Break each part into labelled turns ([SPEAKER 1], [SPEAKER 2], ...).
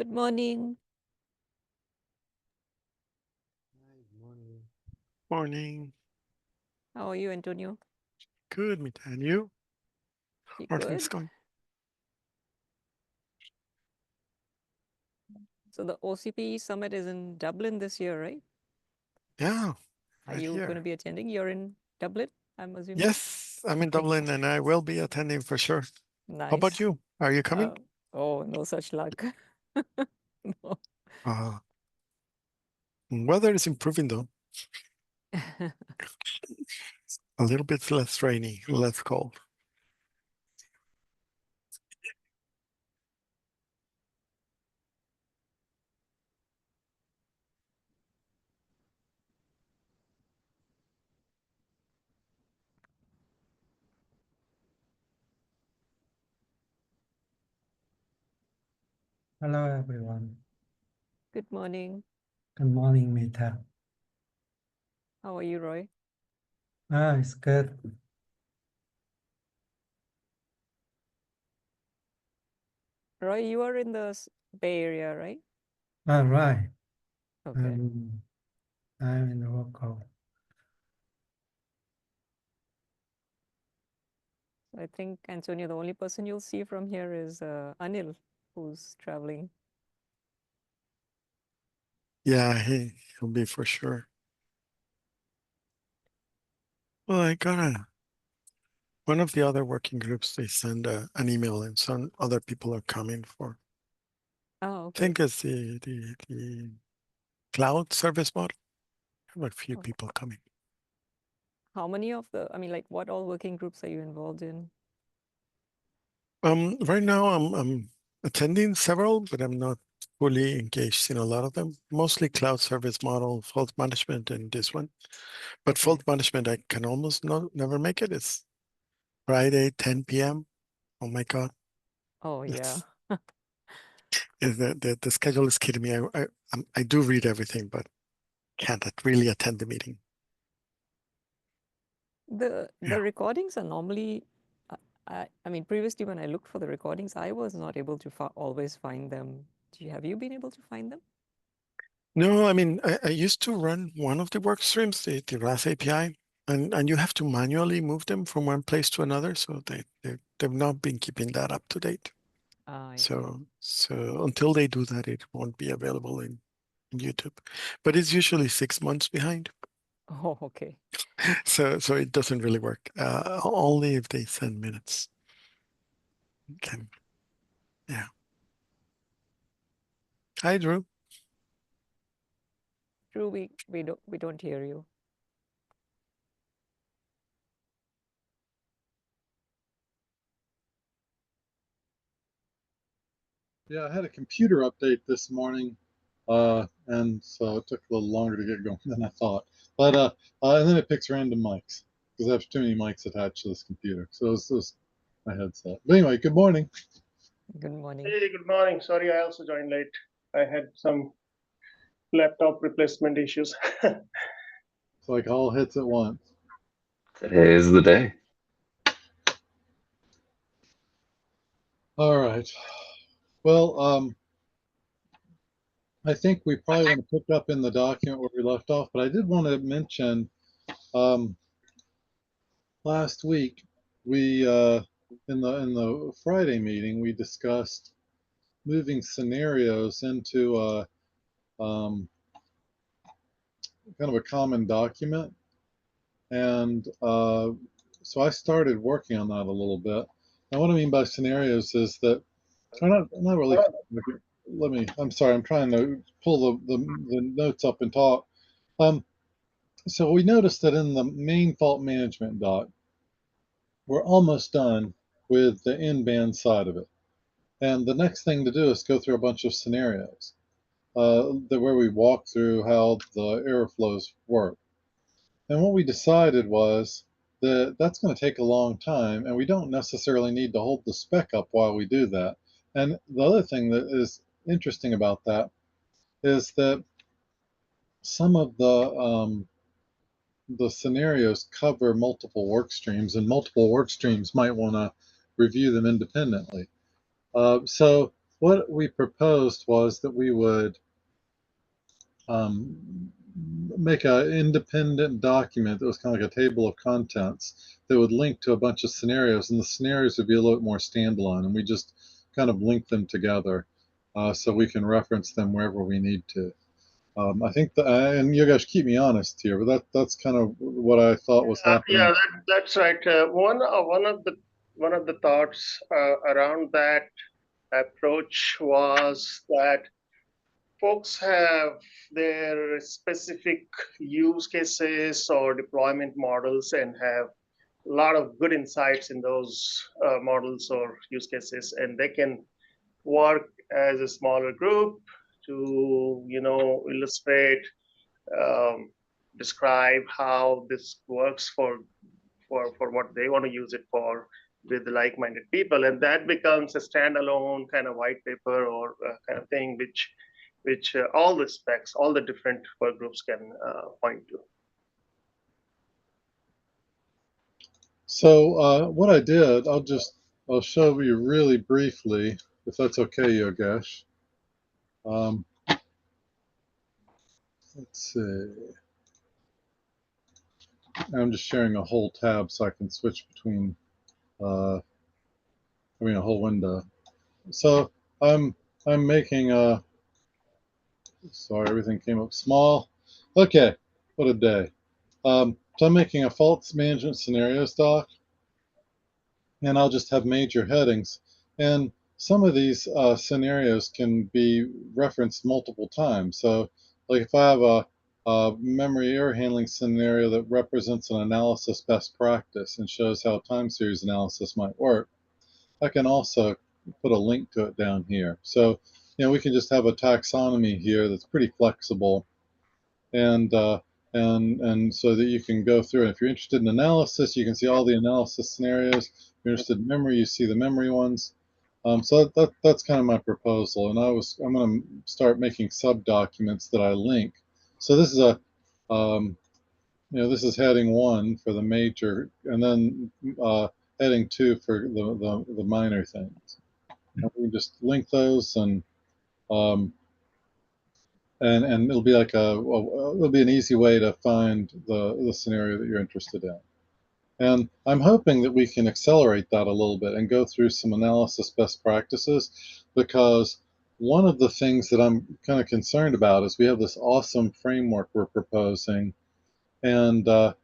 [SPEAKER 1] Good morning.
[SPEAKER 2] Morning. Morning.
[SPEAKER 1] How are you, Antonio?
[SPEAKER 2] Good, Mita. And you?
[SPEAKER 1] You
[SPEAKER 2] How are things
[SPEAKER 1] good?
[SPEAKER 2] going?
[SPEAKER 1] So the OCP summit is in Dublin this year, right?
[SPEAKER 2] Yeah,
[SPEAKER 1] Are
[SPEAKER 2] right
[SPEAKER 1] you going to
[SPEAKER 2] here.
[SPEAKER 1] be attending? You're in Dublin, I'm assuming.
[SPEAKER 2] Yes, I'm in Dublin and I will be attending for sure. How about
[SPEAKER 1] Nice.
[SPEAKER 2] you? Are you coming?
[SPEAKER 1] Oh, no such luck. No.
[SPEAKER 2] Uh, Weather is improving though. A little bit less rainy, less cold.
[SPEAKER 3] Hello, everyone.
[SPEAKER 1] Good morning.
[SPEAKER 3] Good morning, Mita.
[SPEAKER 1] How are you, Roy?
[SPEAKER 3] It's good.
[SPEAKER 1] Roy, you are in the Bay Area, right?
[SPEAKER 3] All right.
[SPEAKER 1] Okay.
[SPEAKER 3] I'm in the local.
[SPEAKER 1] I think, Antonio, the only person you'll see from here is Anil, who's traveling.
[SPEAKER 2] Yeah, he'll be for sure. Well, one of the other working groups, they send an email and some other people are coming for,
[SPEAKER 1] Oh,
[SPEAKER 2] I
[SPEAKER 1] okay.
[SPEAKER 2] think it's the cloud service model. I have a few
[SPEAKER 1] Oh.
[SPEAKER 2] people coming.
[SPEAKER 1] How many of like what all working groups are you involved in?
[SPEAKER 2] Right now I'm attending several, but I'm not fully engaged in a lot of them. Mostly cloud service model, fault management, and this one. But
[SPEAKER 1] Okay.
[SPEAKER 2] fault management, I can almost never make it. It's Friday, 10 p.m. Oh my God,
[SPEAKER 1] Oh, yeah.
[SPEAKER 2] it's the schedule is kidding me. I do read everything, but can't really attend the meeting.
[SPEAKER 1] The
[SPEAKER 2] Yeah.
[SPEAKER 1] recordings are normally, I mean, previously when I looked for the recordings, I was not able to always find them. Have you been able to find them?
[SPEAKER 2] No, I mean, I used to run one of the work streams, the RAS API, and you have to manually move them from one place to another. So they've not been keeping that up to date.
[SPEAKER 1] Ah, I see.
[SPEAKER 2] So until they do that, it won't be available in YouTube. But it's usually 6 months behind.
[SPEAKER 1] Oh, okay.
[SPEAKER 2] So it doesn't really work. Only if they send minutes. Can yeah. Hi, Drew.
[SPEAKER 1] True, we don't hear you.
[SPEAKER 4] Yeah, I had a computer update this morning, and so it took a little longer to get going than I thought. But and then it picks random mics because I have too many mics attached to this computer. So it was my headset. But anyway, good morning.
[SPEAKER 1] Good morning.
[SPEAKER 5] Hey, good morning. Sorry, I also joined late. I had some laptop replacement issues.
[SPEAKER 4] It's like all hits at once.
[SPEAKER 6] Today is the day.
[SPEAKER 4] All right. Well, I think we probably want to pick up in the document where we left off, but I did want to mention um, last week we in the Friday meeting we discussed moving scenarios into um, kind of a common document. And so I started working on that a little bit. Now, what I mean by scenarios is that, or not really, I'm sorry, I'm trying to pull the notes up and talk. Um, so we noticed that in the main fault management doc, we're almost done with the in-band side of it. And the next thing to do is go through a bunch of scenarios where we walk through how the error flows work. And what we decided was that that's going to take a long time, and we don't necessarily need to hold the spec up while we do that. And the other thing that is interesting about that is that some of the scenarios cover multiple work streams, and multiple work streams might want to review them independently. So what we proposed was that we would make an independent document that was kind of like a table of contents that would link to a bunch of scenarios, and the scenarios would be a little bit more standalone, and we just kind of link them together so we can reference them wherever we need to. I think and you guys keep me honest here, but that's kind of what I thought was happening.
[SPEAKER 5] Yeah, that's right. One of the thoughts around that approach was that folks have their specific use cases or deployment models and have a lot of good insights in those models or use cases, and they can work as a smaller group to illustrate, describe how this works for what they want to use it for with the like-minded people, and that becomes a standalone kind of white paper or kind of thing which all the specs, all the different work groups can point to.
[SPEAKER 4] So what I did, I'll show you really briefly, if that's okay, Yogesh. Let's see. I'm just sharing a whole tab so I can switch between, a whole window. So I'm making a, sorry, everything came up small. Okay, what a day. So I'm making a faults management scenarios doc, and I'll just have major headings. And some of these scenarios can be referenced multiple times. So like if I have a memory error handling scenario that represents an analysis best practice and shows how time series analysis might work, I can also put a link to it down here. So, we can just have a taxonomy here that's pretty flexible, and so that you can go through. And if you're interested in analysis, you can see all the analysis scenarios. If you're interested in memory, you see the memory ones. So that's kind of my proposal, and I'm going to start making sub documents that I link. So this is this is heading 1 for the major, and then heading 2 for the minor things. And we can just link those, and it'll be like it'll be an easy way to find the scenario that you're interested in. And I'm hoping that we can accelerate that a little bit and go through some analysis best practices, because one of the things that I'm kind of concerned about is we have this awesome framework we're proposing, and the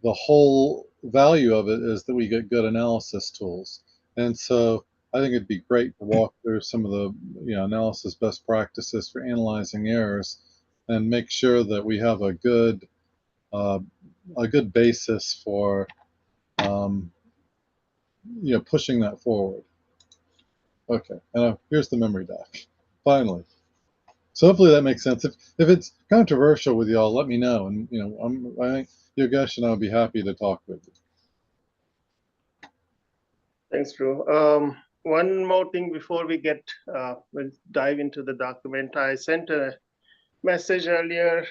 [SPEAKER 4] whole value of it is that we get good analysis tools. And so I think it'd be great to walk through some of the analysis best practices for analyzing errors and make sure that we have a good basis for pushing that forward. Okay, and here's the memory doc, finally. So hopefully that makes sense. If it's controversial with y'all, let me know, and I think Yogesh and I'll be happy to talk with you.
[SPEAKER 5] Thanks, Drew. One more thing before we we'll dive into the document. I sent a message earlier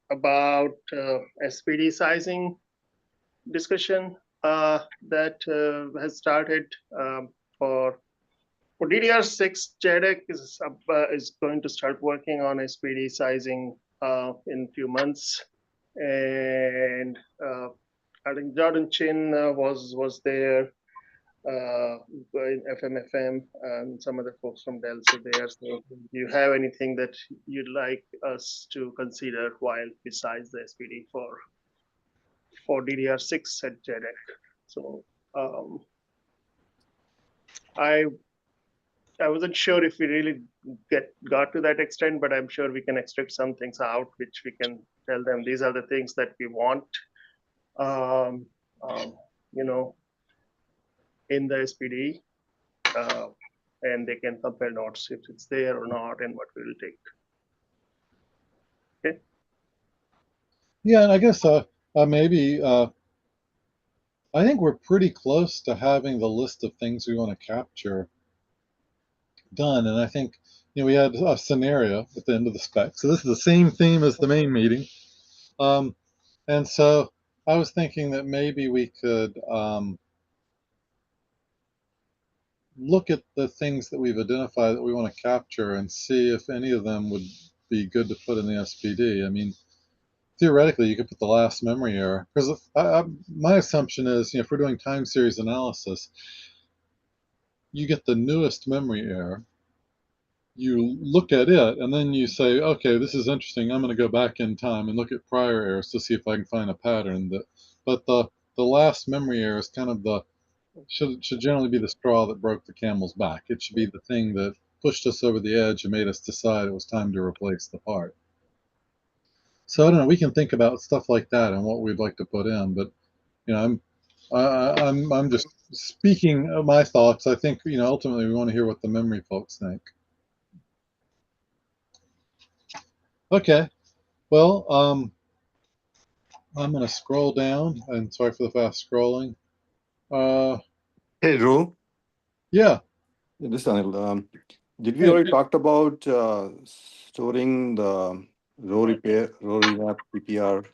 [SPEAKER 5] about SPD sizing discussion that has started for DDR6. JEDEC is going to start working on SPD sizing in a few months, and I think Jordan Chin was there. In FMFM and some other folks from Dell are there. So do you have anything that you'd like us to consider while besides the SPD for DDR6 at JEDEC? So I wasn't sure if we really got to that extent, but I'm sure we can extract some things out, which we can tell them these are the things that we want. In the SPD, and they can compare notes if it's there or not, and what we will take. Okay.
[SPEAKER 4] Yeah, and I guess maybe I think we're pretty close to having the list of things we want to capture done, and I think we had a scenario at the end of the spec. So this is the same theme as the main meeting, and so I was thinking that maybe we could look at the things that we've identified that we want to capture and see if any of them would be good to put in the SPD. I mean, theoretically, you could put the last memory error, because my assumption is, if we're doing time series analysis, you get the newest memory error, you look at it, and then you say, okay, this is interesting. I'm going to go back in time and look at prior errors to see if I can find a pattern. But the last memory error is kind of should generally be the straw that broke the camel's back. It should be the thing that pushed us over the edge and made us decide it was time to replace the part. So I don't know. We can think about stuff like that and what we'd like to put in, but I'm just speaking of my thoughts. I think ultimately we want to hear what the memory folks think. Okay. Well, I'm going to scroll down, and sorry for the fast scrolling.
[SPEAKER 7] Hey, Drew.
[SPEAKER 4] Yeah.
[SPEAKER 7] This is Anil. Did we
[SPEAKER 4] Hey.
[SPEAKER 7] already talked about storing the row repair, row revamp PPR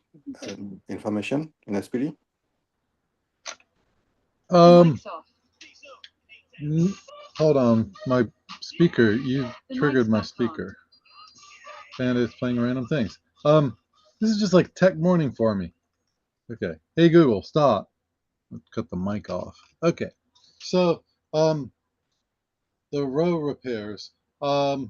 [SPEAKER 7] information in SPD?
[SPEAKER 4] Hold on, my speaker. You triggered my speaker, and it's playing random things. This is just like tech morning for me. Okay. Hey Google, stop. Let's cut the mic off. Okay. So, the row repairs. I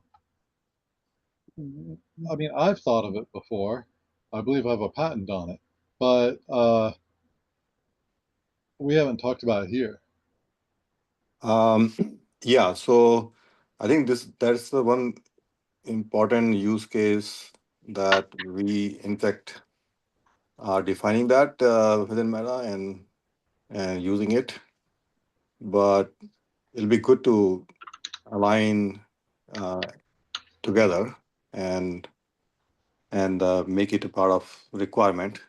[SPEAKER 4] mean, I've thought of it before. I believe I have a patent on it, but we haven't talked about it here.
[SPEAKER 7] Yeah, so I think that's the one important use case that we in fact are defining that within Meta and using it. But it'll be good to align together and make it a part of requirement.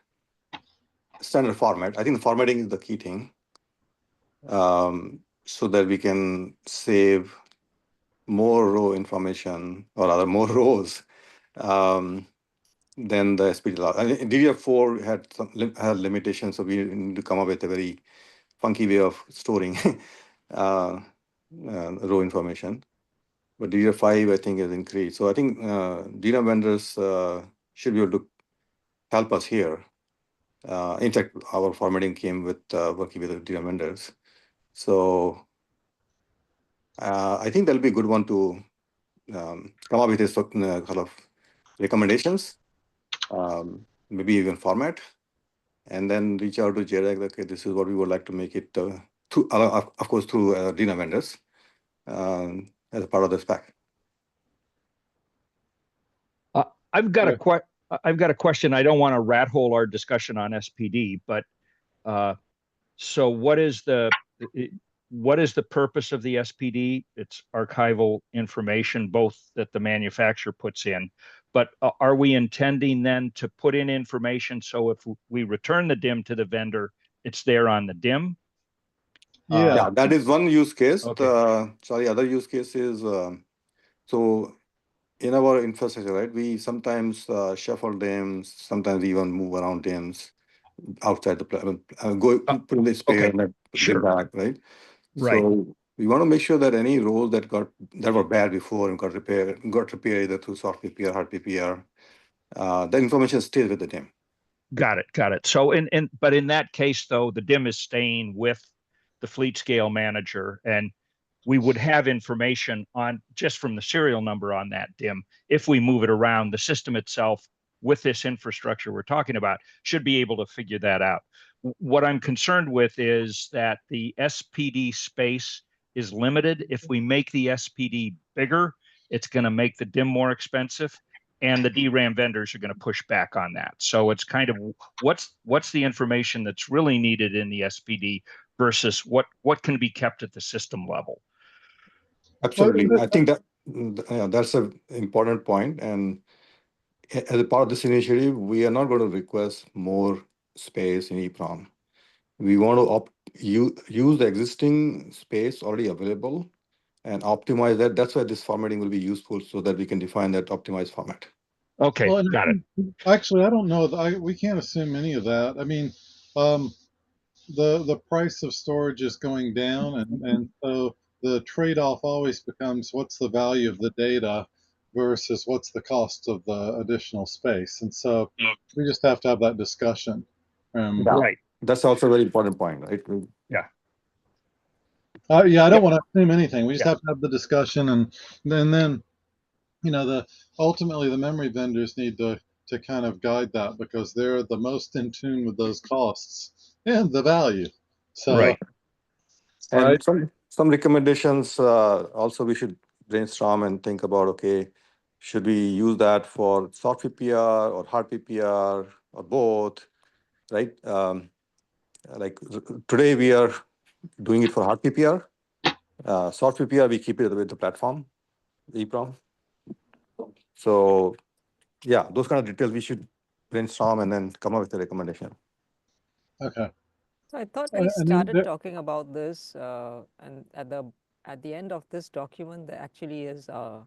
[SPEAKER 7] Standard format. I think the formatting is the key thing, so that we can save more row information or rather more rows than the SPD allows. DDR4 had limitations, so we need to come up with a very funky way of storing row information. But DDR5, I think, has increased. So I think DRAM vendors should be able to help us here. In fact, our formatting came with working with the DRAM vendors. So I think that'll be a good one to come up with a certain kind of recommendations, maybe even format, and then reach out to JEDEC. Okay, this is what we would like to make it through, of course, through DRAM vendors as a part of the spec.
[SPEAKER 8] I've got a question. I don't want to rat hole our discussion on SPD, but so what is the purpose of the SPD? It's archival information, both that the manufacturer puts in, but are we intending then to put in information so if we return the DIM to the vendor, it's there on the DIM?
[SPEAKER 4] Yeah.
[SPEAKER 7] That is one use case.
[SPEAKER 8] Okay.
[SPEAKER 7] The other use case is so in our infrastructure, right? We sometimes shuffle DIMMs, sometimes even move around DIMMs outside the put in the spare and then
[SPEAKER 8] Sure.
[SPEAKER 7] get back, right?
[SPEAKER 8] Right.
[SPEAKER 7] So we want to make sure that any rows that were bad before and got repaired either through soft PPR, hard PPR, the information stays with the DIM.
[SPEAKER 8] Got it. So but in that case, though, the DIM is staying with the Fleetscale manager, and we would have information on just from the serial number on that DIM. If we move it around, the system itself with this infrastructure we're talking about should be able to figure that out. What I'm concerned with is that the SPD space is limited. If we make the SPD bigger, it's going to make the DIM more expensive, and the DRAM vendors are going to push back on that. So it's kind of what's the information that's really needed in the SPD versus what can be kept at the system level.
[SPEAKER 7] Absolutely. I think that that's an important point. And as a part of this initiative, we are not going to request more space in EEPROM. We want to use the existing space already available and optimize that. That's why this formatting will be useful so that we can define that optimized format.
[SPEAKER 8] Okay,
[SPEAKER 4] Well,
[SPEAKER 8] got it.
[SPEAKER 4] Actually, I don't know. We can't assume any of that. I mean, the price of storage is going down, and so the trade-off always becomes what's the value of the data versus what's the cost of the additional space. And so we just have to have that discussion.
[SPEAKER 7] Yeah.
[SPEAKER 8] Right.
[SPEAKER 7] That's also a very important point, right?
[SPEAKER 4] Yeah, I don't
[SPEAKER 8] Yep.
[SPEAKER 4] want to assume anything. We just
[SPEAKER 8] Yeah.
[SPEAKER 4] have to have the discussion, and then ultimately the memory vendors need to kind of guide that, because they're the most in tune with those costs and the value. So
[SPEAKER 8] Right.
[SPEAKER 7] And some recommendations also we should brainstorm and think about, okay, should we use that for soft PPR or hard PPR or both, right? Like today we are doing it for hard PPR. Soft PPR, we keep it with the platform, EEPROM. So yeah, those kind of details we should brainstorm and then come up with a recommendation.
[SPEAKER 4] okay.
[SPEAKER 1] So I thought
[SPEAKER 4] And
[SPEAKER 1] we
[SPEAKER 4] then
[SPEAKER 1] started talking about this, and at the end of this document, there actually is, the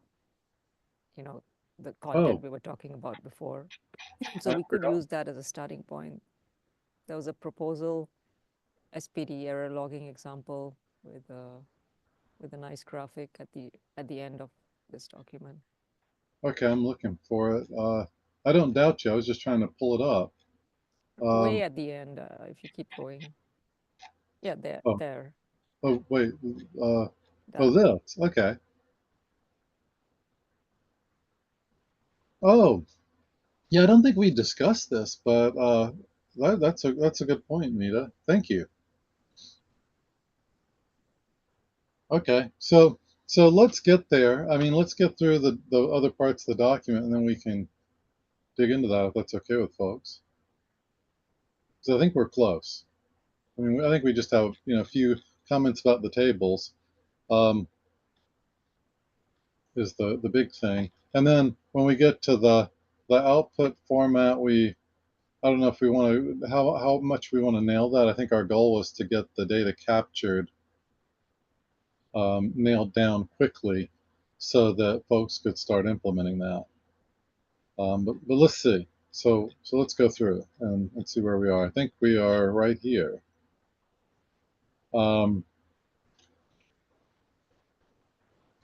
[SPEAKER 1] content we were talking about before. So we could use that as a starting point. There was a proposal, SPD error logging example with a nice graphic at the end of this document.
[SPEAKER 4] Okay, I'm looking for it. I don't doubt you. I was just trying to pull it up.
[SPEAKER 1] Way at the end, if you keep going. Yeah, there.
[SPEAKER 4] Oh.
[SPEAKER 1] There.
[SPEAKER 4] Oh, wait.
[SPEAKER 1] That.
[SPEAKER 4] This. Okay. Oh, yeah, I don't think we discussed this, but that's a good point, Mita. Thank you. Okay, so let's get there. I mean, let's get through the other parts of the document, and then we can dig into that if that's okay with folks. So I think we're close. I mean, I think we just have a few comments about the tables. Is the big thing, and then when we get to the output format, I don't know if we want to how much we want to nail that. I think our goal was to get the data captured nailed down quickly, so that folks could start implementing that. But let's see. So let's go through it and let's see where we are. I think we are right here.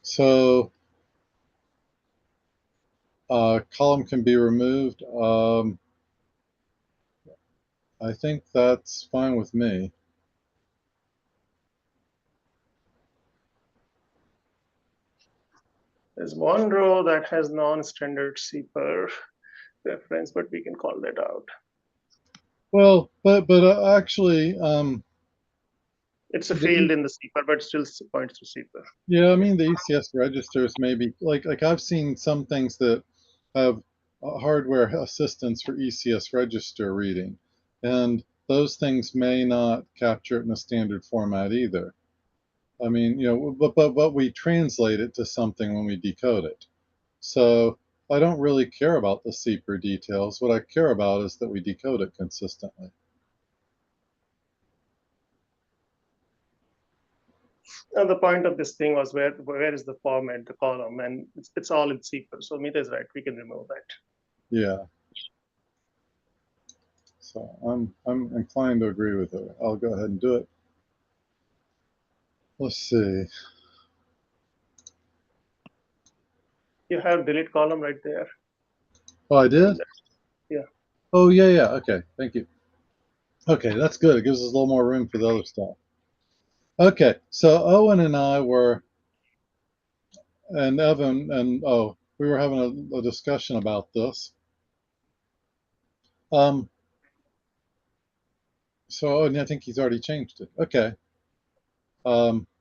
[SPEAKER 4] So column can be removed. I think that's fine with me.
[SPEAKER 5] There's one row that has non-standard CPER reference, but we can call that out.
[SPEAKER 4] Well, but actually,
[SPEAKER 5] it's a field in the CPER, but still points to CPER.
[SPEAKER 4] Yeah, I mean the ECS registers maybe like I've seen some things that have hardware assistance for ECS register reading, and those things may not capture it in a standard format either. I mean, but we translate it to something when we decode it. So I don't really care about the CPER details. What I care about is that we decode it consistently.
[SPEAKER 5] And the point of this thing was where is the format, the column, and it's all in CPER. So Mita is right. We can remove that.
[SPEAKER 4] Yeah. So I'm inclined to agree with her. I'll go ahead and do it. Let's see.
[SPEAKER 5] You have delete column right there.
[SPEAKER 4] Oh, I did?
[SPEAKER 5] Yeah.
[SPEAKER 4] Oh, yeah. Okay, thank you. Okay, that's good. It gives us a little more room for the other stuff. Okay, so Owen and I and Evan, and we were having a discussion about this. So and I think he's already changed it. Okay.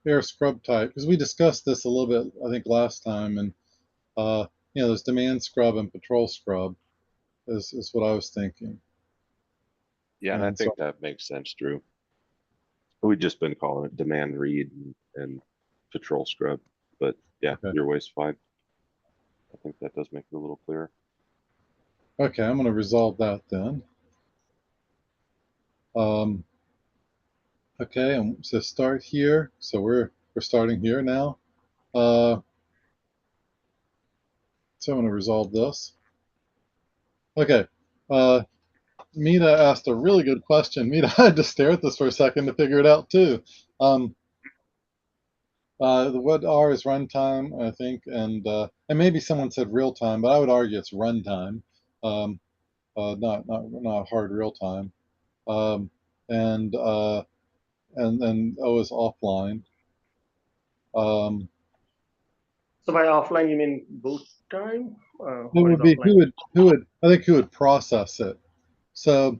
[SPEAKER 4] Air scrub type, because we discussed this a little bit, I think, last time, and there's demand scrub and patrol scrub is what I was thinking.
[SPEAKER 9] Yeah, and I think that makes sense, Drew. We've just been calling it demand read and patrol scrub, but yeah,
[SPEAKER 4] Okay.
[SPEAKER 9] your way's fine. I think that does make it a little clearer.
[SPEAKER 4] Okay, I'm going to resolve that then. Okay, and so start here. So we're starting here now. So I'm going to resolve this. Okay. Mita asked a really good question. Mita, I had to stare at this for a second to figure it out too. The what R is runtime, I think, and maybe someone said real time, but I would argue it's runtime, not hard real time. Um, and then O is offline.
[SPEAKER 5] So by offline, you mean boot time?
[SPEAKER 4] It
[SPEAKER 5] What is
[SPEAKER 4] would be
[SPEAKER 5] offline?
[SPEAKER 4] who would process it. So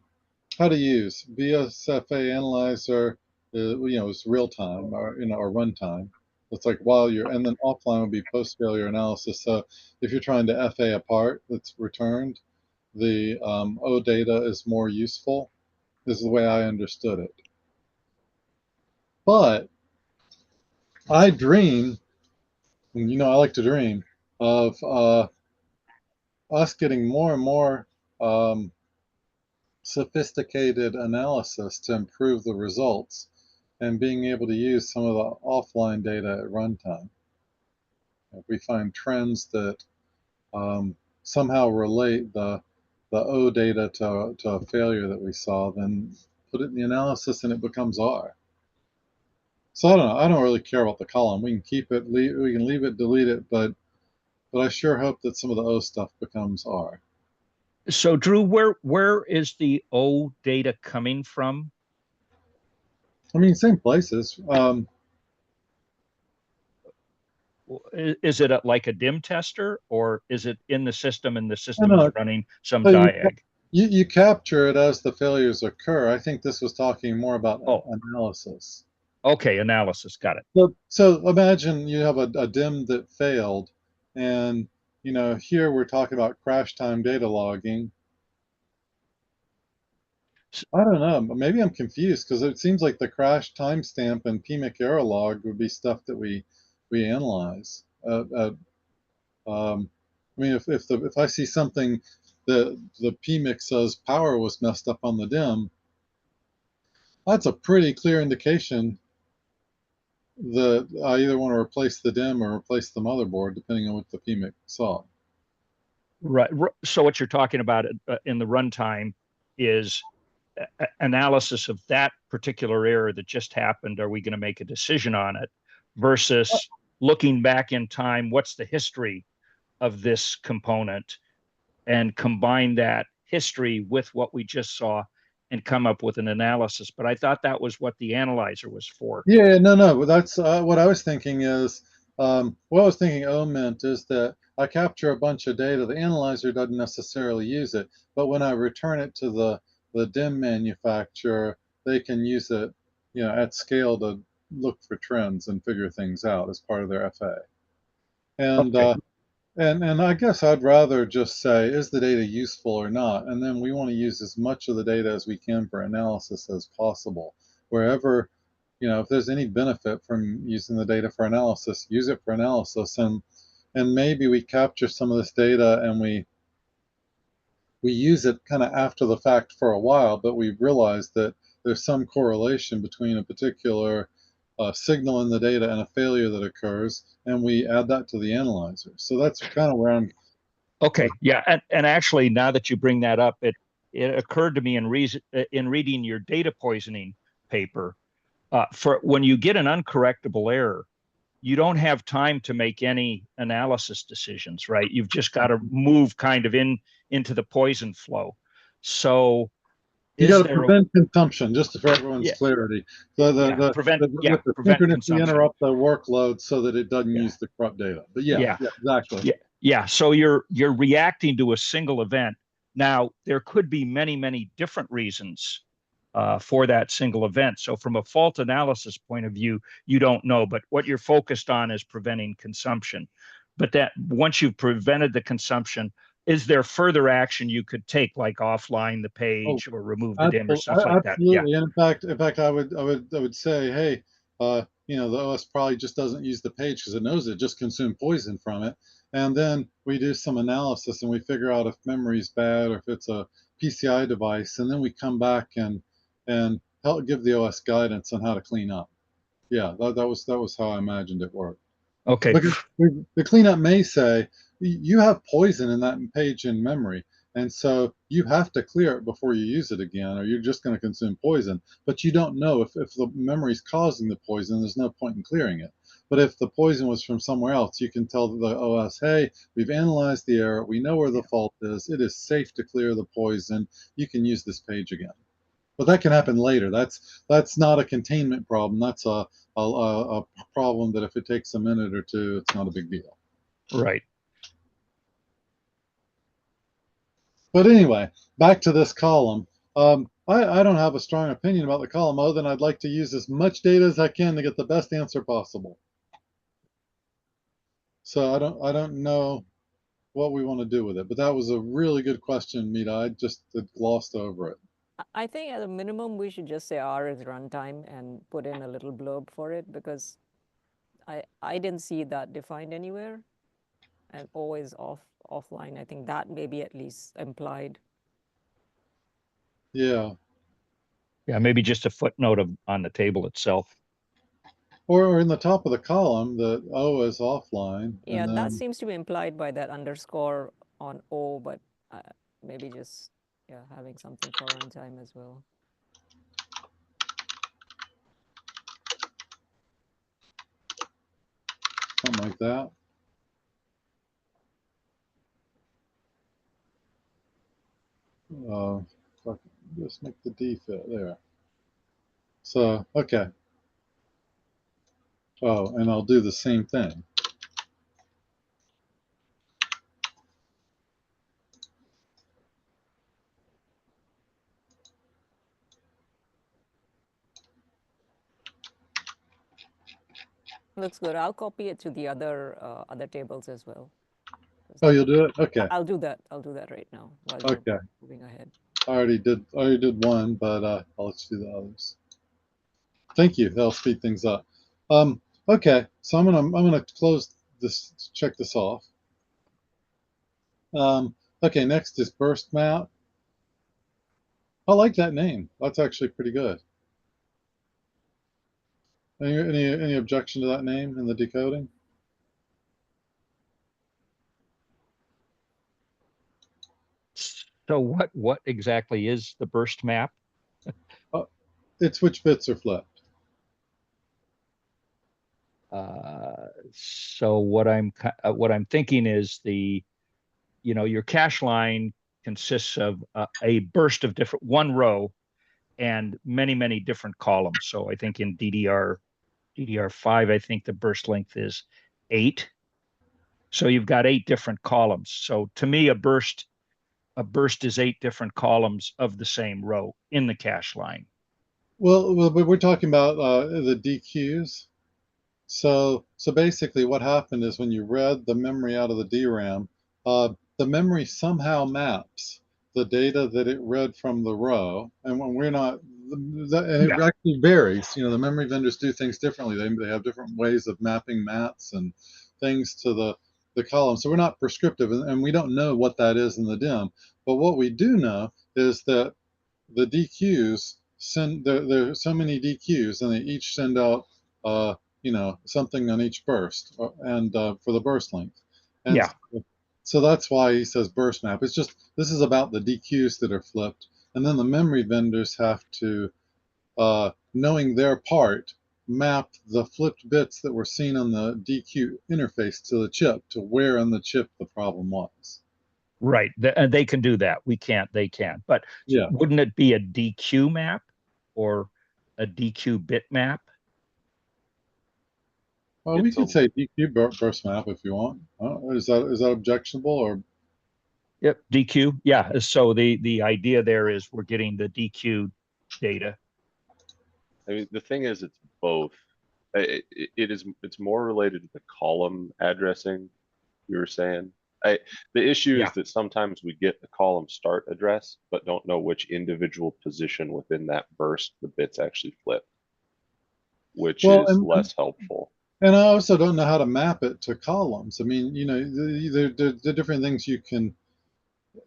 [SPEAKER 4] how to use BSFA analyzer, is real time or or runtime. It's like while you're, and then offline would be post failure analysis. So if you're trying to FA a part that's returned, the O data is more useful. This is the way I understood it. But I dream, and I like to dream of us getting more and more um, sophisticated analysis to improve the results and being able to use some of the offline data at runtime. If we find trends that somehow relate the O data to a failure that we saw, then put it in the analysis and it becomes R. So I don't know. I don't really care about the column. We can keep it, we can leave it, delete it, but I sure hope that some of the O stuff becomes R.
[SPEAKER 8] So Drew, where is the O data coming from?
[SPEAKER 4] I mean, same places.
[SPEAKER 8] Is it like a DIM tester, or is it in the system and the
[SPEAKER 4] I
[SPEAKER 8] system
[SPEAKER 4] don't
[SPEAKER 8] is
[SPEAKER 4] know.
[SPEAKER 8] running some
[SPEAKER 4] So
[SPEAKER 8] diag?
[SPEAKER 4] you capture it as the failures occur. I think this was talking more about
[SPEAKER 8] Oh,
[SPEAKER 4] analysis.
[SPEAKER 8] okay, analysis, got it.
[SPEAKER 4] So imagine you have a DIM that failed, and here we're talking about crash time data logging. I don't know. Maybe I'm confused because it seems like the crash timestamp and PMIC error log would be stuff that we analyze. I mean, if I see something that the PMIC says power was messed up on the DIM, that's a pretty clear indication that I either want to replace the DIM or replace the motherboard, depending on what the PMIC saw.
[SPEAKER 8] Right. So what you're talking about in the runtime is analysis of that particular error that just happened. Are we going to make a decision on it versus looking back in time? What's the history of this component, and combine that history with what we just saw and come up with an analysis? But I thought that was what the analyzer was for.
[SPEAKER 4] Yeah, no. That's what I was thinking is, what I was thinking O meant is that I capture a bunch of data. The analyzer doesn't necessarily use it, but when I return it to the DIM manufacturer, they can use it, at scale to look for trends and figure things out as part of their FA. And
[SPEAKER 8] Okay.
[SPEAKER 4] and I guess I'd rather just say, is the data useful or not? And then we want to use as much of the data as we can for analysis as possible. Wherever, if there's any benefit from using the data for analysis, use it for analysis. And maybe we capture some of this data and we use it kind of after the fact for a while, but we realize that there's some correlation between a particular signal in the data and a failure that occurs, and we add that to the analyzer. So that's kind of where I'm.
[SPEAKER 8] Okay. Yeah. And actually, now that you bring that up, it occurred to me in reading your data poisoning paper, for when you get an uncorrectable error, you don't have time to make any analysis decisions, right? You've just got to move kind of into the poison flow. So
[SPEAKER 4] You
[SPEAKER 8] is
[SPEAKER 4] got to
[SPEAKER 8] there
[SPEAKER 4] prevent consumption, just for everyone's
[SPEAKER 8] yeah,
[SPEAKER 4] clarity.
[SPEAKER 8] prevent
[SPEAKER 4] With the
[SPEAKER 8] prevent
[SPEAKER 4] synchronously
[SPEAKER 8] consumption.
[SPEAKER 4] interrupt the workload so that it doesn't
[SPEAKER 8] Yeah.
[SPEAKER 4] use the corrupt data. But
[SPEAKER 8] Yeah.
[SPEAKER 4] exactly.
[SPEAKER 8] Yeah. So you're reacting to a single event. Now there could be many different reasons for that single event. So from a fault analysis point of view, you don't know, but what you're focused on is preventing consumption. But that once you've prevented the consumption, is there further action you could take, like offline the page or remove the DIM or stuff like that? Yeah.
[SPEAKER 4] Absolutely. And in fact, I would say, hey, the OS probably just doesn't use the page because it knows it just consumed poison from it. And then we do some analysis and we figure out if memory is bad or if it's a PCI device, and then we come back and help give the OS guidance on how to clean up. Yeah, that was how I imagined it worked.
[SPEAKER 8] Okay.
[SPEAKER 4] Because the cleanup may say you have poison in that page in memory, and so you have to clear it before you use it again, or you're just going to consume poison. But you don't know if the memory is causing the poison. There's no point in clearing it. But if the poison was from somewhere else, you can tell the OS, hey, we've analyzed the error. We know where the fault is. It is safe to clear the poison. You can use this page again. But that can happen later. That's not a containment problem. That's a problem that if it takes a minute or two, it's not a big deal.
[SPEAKER 8] Right.
[SPEAKER 4] But anyway, back to this column. I don't have a strong opinion about the column other than I'd like to use as much data as I can to get the best answer possible. So I don't know what we want to do with it. But that was a really good question, Mita. I just had glossed over it.
[SPEAKER 1] I think at a minimum, we should just say R is runtime and put in a little blurb for it, because I didn't see that defined anywhere. And O is offline. I think that may be at least implied.
[SPEAKER 4] Yeah.
[SPEAKER 8] Yeah, maybe just a footnote on the table itself.
[SPEAKER 4] Or in the top of the column, the O is offline.
[SPEAKER 1] Yeah,
[SPEAKER 4] and
[SPEAKER 1] that
[SPEAKER 4] then,
[SPEAKER 1] seems to be implied by that underscore on O, but maybe just having something for runtime as well.
[SPEAKER 4] something like that. Just make the D fit there. So, okay. Oh, and I'll do the same thing.
[SPEAKER 1] Looks good. I'll copy it to the other tables as well.
[SPEAKER 4] Oh, you'll do it? Okay.
[SPEAKER 1] I'll do that. I'll do that right now while
[SPEAKER 4] Okay.
[SPEAKER 1] you're moving ahead.
[SPEAKER 4] I already did one, but I'll let you do the others. Thank you. That'll speed things up. Okay, so I'm gonna close this. Check this off. Okay, next is burst map. I like that name. That's actually pretty good. Any objection to that name in the decoding?
[SPEAKER 8] So what exactly is the burst map?
[SPEAKER 4] It's which bits are flipped.
[SPEAKER 8] So what I'm thinking is your cache line consists of a burst of one row and many different columns. So I think in DDR5, I think the burst length is 8. So you've got 8 different columns. So to me, a burst is 8 different columns of the same row in the cache line.
[SPEAKER 4] Well, we're talking about the DQs. So basically what happened is when you read the memory out of the DRAM, the memory somehow maps the data that it read from the row. And when we're not, and it actually varies. The memory vendors do things differently. They have different ways of mapping mats and things to the column. So we're not prescriptive, and we don't know what that is in the DIM. But what we do know is that the DQs there are so many DQs, and they each send out something on each burst, and for the burst length. And so that's why he says burst map. It's just, this is about the DQs that are flipped, and then the memory vendors have to, knowing their part, map the flipped bits that were seen on the DQ interface to the chip to where on the chip the problem was.
[SPEAKER 8] Right. They can do that. We can't. They can. But
[SPEAKER 4] yeah,
[SPEAKER 8] wouldn't it be a DQ map or a DQ bit map?
[SPEAKER 4] Well, we could say DQ burst map if you want. Is that objectionable or?
[SPEAKER 8] Yep, DQ. Yeah. So the idea there is we're getting the DQ data.
[SPEAKER 9] I mean, the thing is, it's both. It's more related to the column addressing you were saying. The issue is that sometimes we get the column start address, but don't know which individual position within that burst the bits actually flip, which is less helpful.
[SPEAKER 4] And I also don't know how to map it to columns. I mean, the different things you can,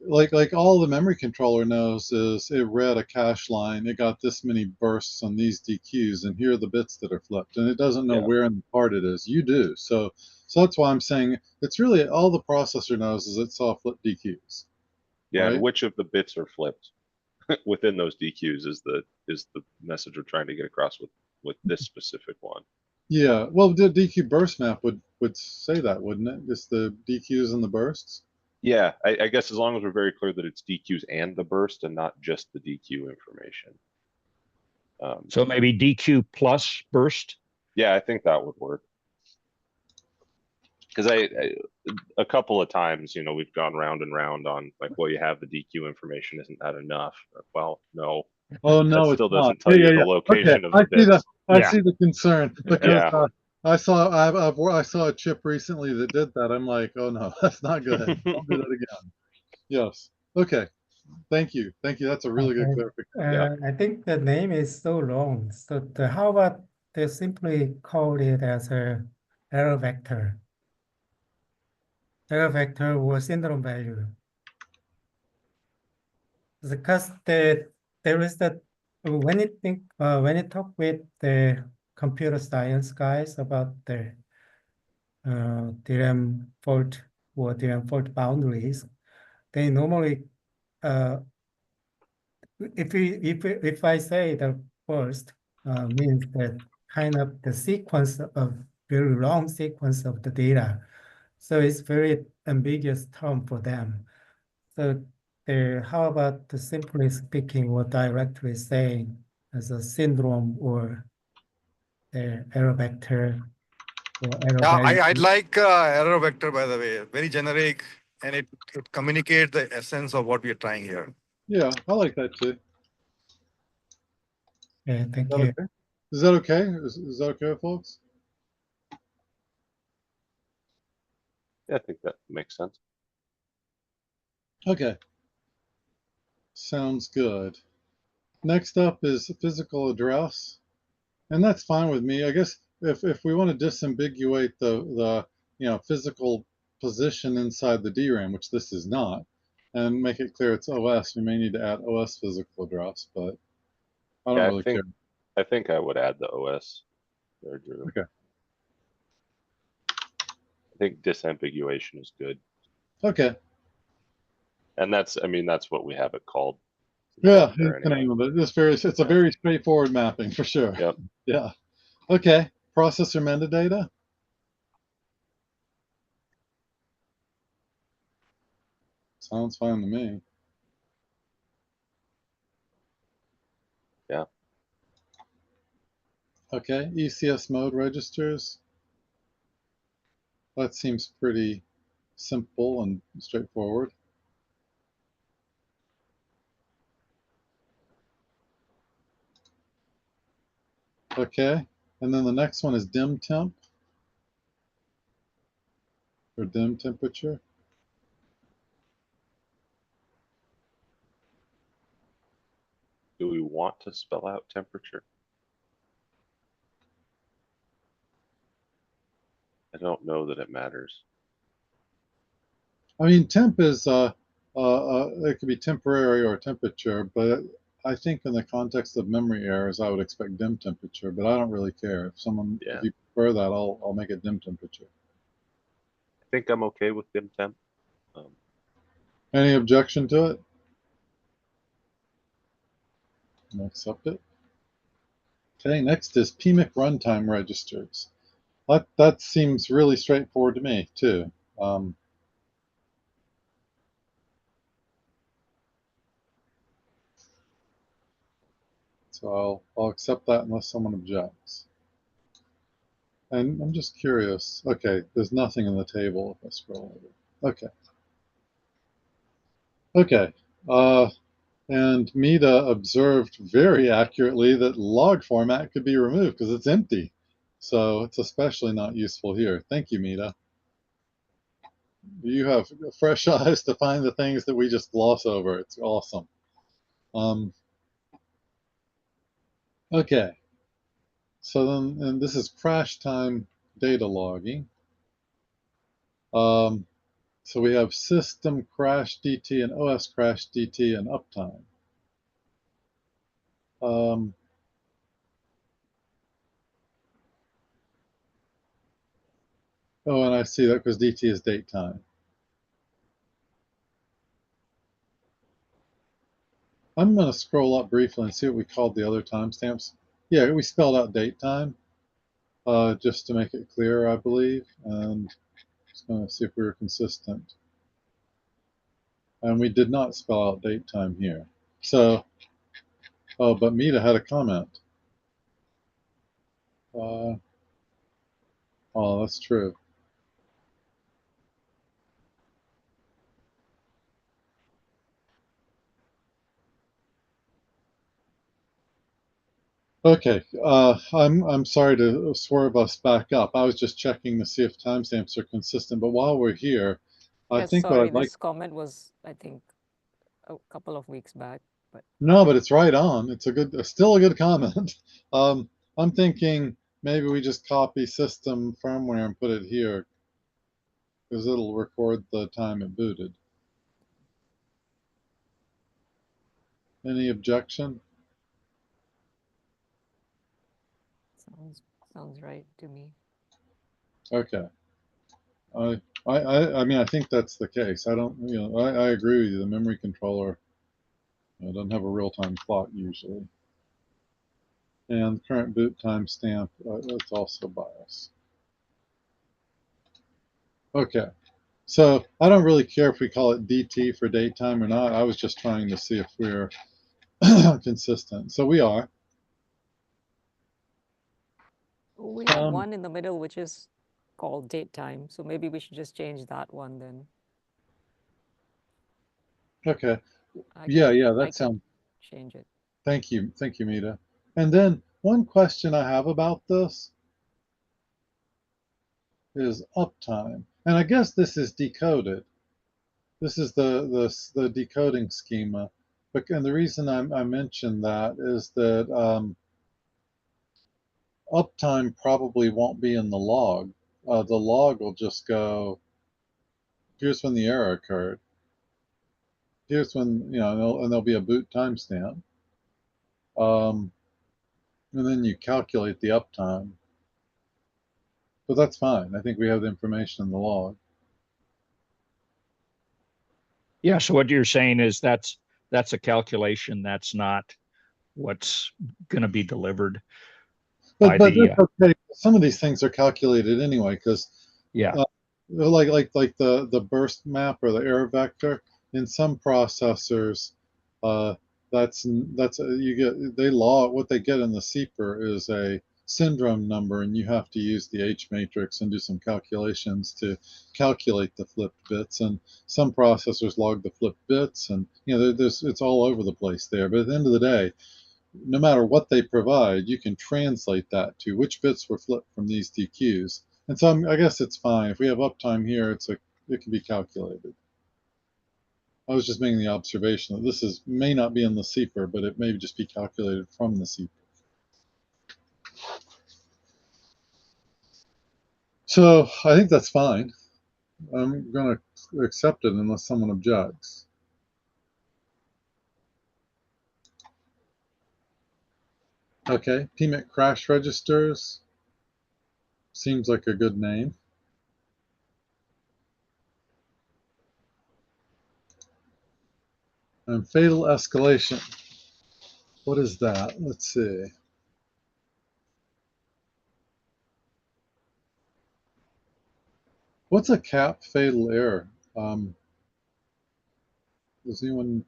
[SPEAKER 4] like all the memory controller knows is it read a cache line, it got this many bursts on these DQs, and here are the bits that are flipped, and it doesn't know where in the part it is. You do. So that's why I'm saying it's really all the processor knows is it saw flipped DQs.
[SPEAKER 9] Yeah,
[SPEAKER 4] right?
[SPEAKER 9] and which of the bits are flipped within those DQs is the message we're trying to get across with this specific one.
[SPEAKER 4] Yeah, well, the DQ burst map would say that, wouldn't it? Just the DQs and the bursts.
[SPEAKER 9] Yeah, I guess as long as we're very clear that it's DQs and the burst and not just the DQ information.
[SPEAKER 8] So maybe DQ plus burst.
[SPEAKER 9] Yeah, I think that would work. Because a couple of times, you know, we've gone round and round on like, well, you have the DQ information, isn't that enough? Well, no,
[SPEAKER 4] Oh
[SPEAKER 9] that
[SPEAKER 4] no, it's
[SPEAKER 9] still
[SPEAKER 4] not.
[SPEAKER 9] doesn't tell
[SPEAKER 4] Yeah,
[SPEAKER 9] you
[SPEAKER 4] yeah,
[SPEAKER 9] the
[SPEAKER 4] yeah. Okay,
[SPEAKER 9] location of
[SPEAKER 4] I
[SPEAKER 9] the
[SPEAKER 4] see
[SPEAKER 9] bits.
[SPEAKER 4] I
[SPEAKER 8] Yeah.
[SPEAKER 4] see the concern because
[SPEAKER 9] Yeah.
[SPEAKER 4] I saw a chip recently that did that. I'm like, oh no, that's not good. Don't do that again. Yes. Okay. Thank you. Thank you. That's a really good
[SPEAKER 3] Okay.
[SPEAKER 4] clarification.
[SPEAKER 9] Yeah.
[SPEAKER 3] I think the name is so long. So how about they simply call it as a error vector? Error vector or syndrome value. Because there is that when you talk with the computer science guys about the DRAM fault or DRAM fault boundaries, they normally if I say the first means that kind of the sequence of very long sequence of the data. So it's very ambiguous term for them. So how about the simply speaking or directly saying as a syndrome or the error vector or error
[SPEAKER 7] Yeah,
[SPEAKER 3] value?
[SPEAKER 7] I'd like error vector, by the way, very generic, and it communicates the essence of what we are trying here.
[SPEAKER 4] Yeah, I like that too.
[SPEAKER 3] Yeah,
[SPEAKER 4] Is
[SPEAKER 3] thank
[SPEAKER 4] that
[SPEAKER 3] you.
[SPEAKER 4] okay? Is that okay? Is that okay, folks?
[SPEAKER 9] Yeah, I think that makes sense.
[SPEAKER 4] Okay. Sounds good. Next up is physical address, and that's fine with me. I guess if we want to disambiguate the physical position inside the DRAM, which this is not, and make it clear it's OS, we may need to add OS physical address, but I don't
[SPEAKER 9] Yeah,
[SPEAKER 4] really care.
[SPEAKER 9] I think I would add the OS there, Drew.
[SPEAKER 4] Okay.
[SPEAKER 9] I think disambiguation is good.
[SPEAKER 4] Okay.
[SPEAKER 9] And that's, I mean, that's what we have it called.
[SPEAKER 4] Yeah,
[SPEAKER 9] There
[SPEAKER 4] it's an
[SPEAKER 9] anyway.
[SPEAKER 4] angle, but it's a very straightforward mapping for sure.
[SPEAKER 9] Yep.
[SPEAKER 4] Yeah. Okay. Processor metadata. Sounds fine to me.
[SPEAKER 9] Yeah.
[SPEAKER 4] Okay. ECS mode registers. That seems pretty simple and straightforward. Okay. And then the next one is dim temp or dim temperature.
[SPEAKER 9] Do we want to spell out temperature? I don't know that it matters.
[SPEAKER 4] I mean, temp is it could be temporary or temperature, but I think in the context of memory errors, I would expect dim temperature, but I don't really care.
[SPEAKER 9] Yeah.
[SPEAKER 4] If you prefer that, I'll make it dim temperature.
[SPEAKER 9] I think I'm okay with dim temp.
[SPEAKER 4] Any objection to it? I'll accept it. Okay, next is PMIC runtime registers. That seems really straightforward to me too. So I'll accept that unless someone objects. And I'm just curious. Okay, there's nothing in the table if I scroll over. Okay. Okay. And Mita observed very accurately that log format could be removed because it's empty. So it's especially not useful here. Thank you, Mita. You have fresh eyes to find the things that we just gloss over. It's awesome. Okay. So then, and this is crash time data logging. So we have system crash DT and OS crash DT and uptime. Oh, and I see that because DT is date time. I'm going to scroll up briefly and see what we called the other timestamps. Yeah, we spelled out date time. just to make it clear, I believe, and just going to see if we were consistent. And we did not spell out date time here. So, oh, but Mita had a comment. Oh, that's true. Okay, I'm sorry to swerve us back up. I was just checking to see if timestamps are consistent. But while we're here, I
[SPEAKER 1] Yes,
[SPEAKER 4] think what
[SPEAKER 1] sorry,
[SPEAKER 4] I'd like.
[SPEAKER 1] this comment was, I think, a couple of weeks back, but
[SPEAKER 4] No, but it's right on. It's still a good comment. I'm thinking maybe we just copy system firmware and put it here because it'll record the time it booted. Any objection?
[SPEAKER 1] sounds right to me.
[SPEAKER 4] Okay. I mean, I think that's the case. I don't, I agree with you. The memory controller doesn't have a real-time clock usually. And current boot timestamp, that's also bias. Okay. So I don't really care if we call it DT for date time or not. I was just trying to see if we're consistent. So we are.
[SPEAKER 1] We have one in the middle, which is called date time. So maybe we should just change that one then.
[SPEAKER 4] Okay. Yeah, that sounds.
[SPEAKER 1] Change it.
[SPEAKER 4] Thank you, Mita. And then one question I have about this is uptime, and I guess this is decoded. This is the decoding schema, but and the reason I mentioned that is that uptime probably won't be in the log. The log will just go. Here's when the error occurred. Here's when and there'll be a boot timestamp. And then you calculate the uptime. But that's fine. I think we have the information in the log.
[SPEAKER 8] Yeah. So what you're saying is that's a calculation. That's not what's going to be delivered.
[SPEAKER 4] But that's okay. Some of these things are calculated anyway, because like the burst map or the error vector in some processors, that's you get they log what they get in the CPER is a syndrome number, and you have to use the H matrix and do some calculations to calculate the flipped bits. And some processors log the flipped bits, and it's all over the place there. But at the end of the day, no matter what they provide, you can translate that to which bits were flipped from these DQs. And so I guess it's fine. If we have uptime here, it can be calculated. I was just making the observation that this may not be in the CPER, but it may just be calculated from the CPER. So I think that's fine. I'm going to accept it unless someone objects. Okay, PMIC crash registers. Seems like a good name. And fatal escalation. What is that? Let's see. What's a cap fatal error? Does anyone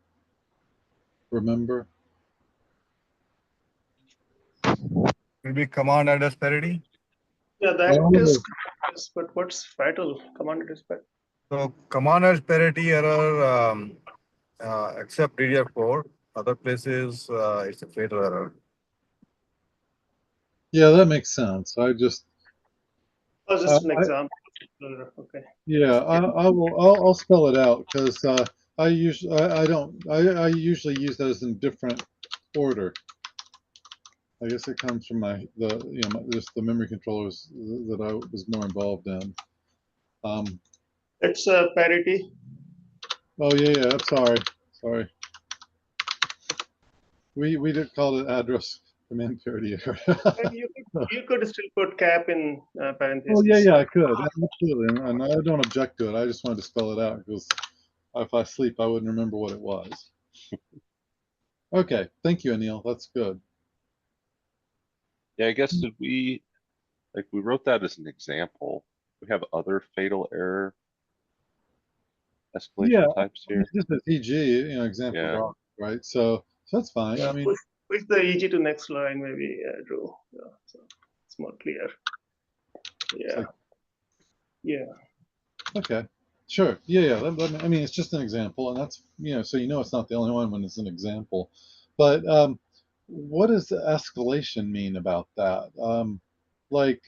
[SPEAKER 4] remember?
[SPEAKER 10] Will be command address parity.
[SPEAKER 5] Yeah, that is, but what's fatal? Command address parity.
[SPEAKER 10] So command address parity error, except DDR4, other places it's a fatal error.
[SPEAKER 4] Yeah, that makes sense.
[SPEAKER 5] Just an example. Okay.
[SPEAKER 4] Yeah, I'll spell it out because I usually use those in different order. I guess it comes from just the memory controllers that I was more involved in.
[SPEAKER 5] It's parity.
[SPEAKER 4] Oh yeah, sorry. We did call it address command parity error.
[SPEAKER 5] you could still put cap in parentheses.
[SPEAKER 4] Oh yeah, I could absolutely, and I don't object to it. I just wanted to spell it out because if I sleep, I wouldn't remember what it was. Okay, thank you, Anil. That's good.
[SPEAKER 9] Yeah, I guess did we Like we wrote that as an example. We have other fatal error
[SPEAKER 4] Yeah,
[SPEAKER 9] escalation types here.
[SPEAKER 4] just a PG, example
[SPEAKER 9] Yeah.
[SPEAKER 4] doc, right? So that's fine. I mean,
[SPEAKER 5] push the EG to next line, maybe, Drew. Yeah, so it's more clear. Yeah.
[SPEAKER 4] like-
[SPEAKER 5] Yeah.
[SPEAKER 4] okay, sure. Yeah. I mean, it's just an example, and that's so it's not the only one when it's an example. But what does the escalation mean about that? Like,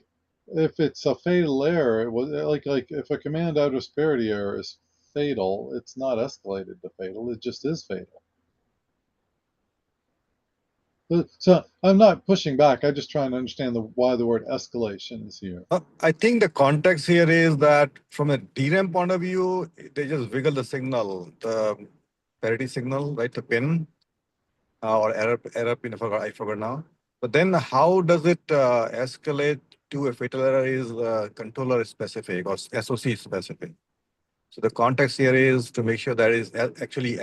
[SPEAKER 4] if it's a fatal error, it was like if a command out of disparity error is fatal, it's not escalated to fatal. It just is fatal. So I'm not pushing back. I'm just trying to understand why the word escalation is here.
[SPEAKER 10] I think the context here is that from a DRAM point of view, they just wiggle the signal, the parity signal, right? The pin or error pin, I forgot now. But then how does it escalate to a fatal error is controller specific or SOC specific. So the context here is to make sure that is actually